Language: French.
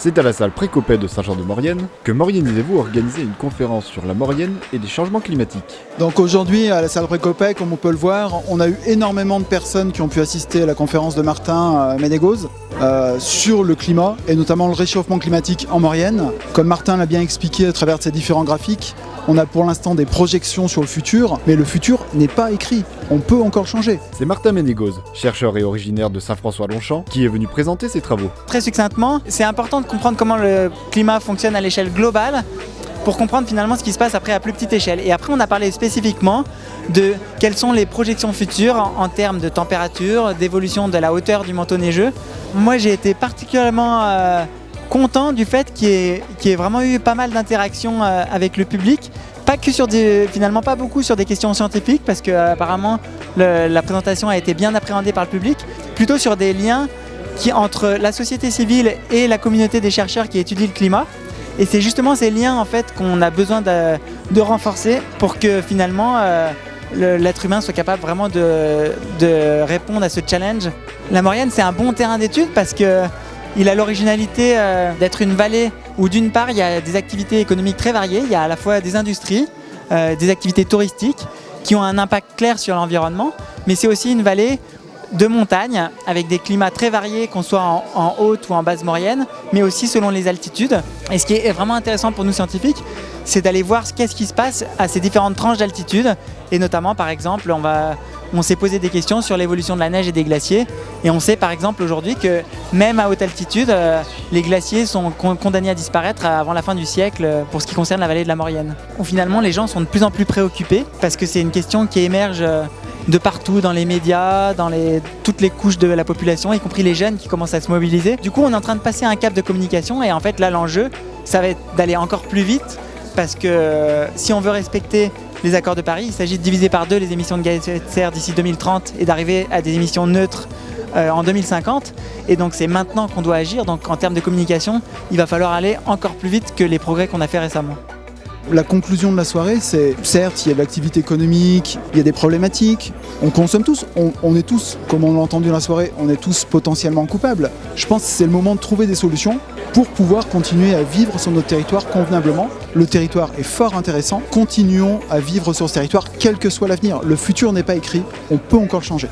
C'est à la salle Précopet de Saint-Jean-de-Maurienne que Maurienne Idévo a organisé une conférence sur la Maurienne et des changements climatiques. Donc aujourd'hui à la salle Précopet, comme on peut le voir, on a eu énormément de personnes qui ont pu assister à la conférence de Martin Ménégoz sur le climat et notamment le réchauffement climatique en Maurienne. Comme Martin l'a bien expliqué à travers ses différents graphiques, on a pour l'instant des projections sur le futur, mais le futur n'est pas écrit. On peut encore changer. C'est Martin Ménégoz, chercheur et originaire de Saint-François-Longchamp, qui est venu présenter ses travaux. Très succinctement, c'est important de comprendre comment le climat fonctionne à l'échelle globale pour comprendre finalement ce qui se passe après à plus petite échelle. Et après, on a parlé spécifiquement de quelles sont les projections futures en termes de température, d'évolution de la hauteur du manteau neigeux. Moi, j'ai été particulièrement content du fait qu'il y ait vraiment eu pas mal d'interactions avec le public. Pas que sur finalement pas beaucoup sur des questions scientifiques parce que apparemment la présentation a été bien appréhendée par le public, plutôt sur des liens entre la société civile et la communauté des chercheurs qui étudient le climat. Et c'est justement ces liens en fait qu'on a besoin de renforcer pour que finalement l'être humain soit capable vraiment de répondre à ce challenge. La Maurienne, c'est un bon terrain d'étude parce qu'il a l'originalité d'être une vallée où d'une part il y a des activités économiques très variées, il y a à la fois des industries, des activités touristiques qui ont un impact clair sur l'environnement, mais c'est aussi une vallée de montagne avec des climats très variés, qu'on soit en haute ou en basse Maurienne, mais aussi selon les altitudes. Et ce qui est vraiment intéressant pour nous scientifiques, c'est d'aller voir qu'est-ce qui se passe à ces différentes tranches d'altitude. Et notamment, par exemple, on s'est posé des questions sur l'évolution de la neige et des glaciers. Et on sait par exemple aujourd'hui que même à haute altitude, les glaciers sont condamnés à disparaître avant la fin du siècle pour ce qui concerne la vallée de la Maurienne. Où finalement, les gens sont de plus en plus préoccupés parce que c'est une question qui émerge de partout, dans les médias, dans toutes les couches de la population, y compris les jeunes qui commencent à se mobiliser. Du coup, on est en train de passer un cap de communication et en fait, là, l'enjeu, ça va être d'aller encore plus vite parce que si on veut respecter les accords de Paris, il s'agit de diviser par 2 les émissions de gaz à effet de serre d'ici 2030 et d'arriver à des émissions neutres en 2050. Et donc, c'est maintenant qu'on doit agir. Donc, en termes de communication, il va falloir aller encore plus vite que les progrès qu'on a fait récemment. La conclusion de la soirée, c'est certes, il y a de l'activité économique, il y a des problématiques, on consomme tous, on est tous, comme on l'a entendu dans la soirée, on est tous potentiellement coupables. Je pense que c'est le moment de trouver des solutions pour pouvoir continuer à vivre sur notre territoire convenablement. Le territoire est fort intéressant, continuons à vivre sur ce territoire, quel que soit l'avenir. Le futur n'est pas écrit, on peut encore changer.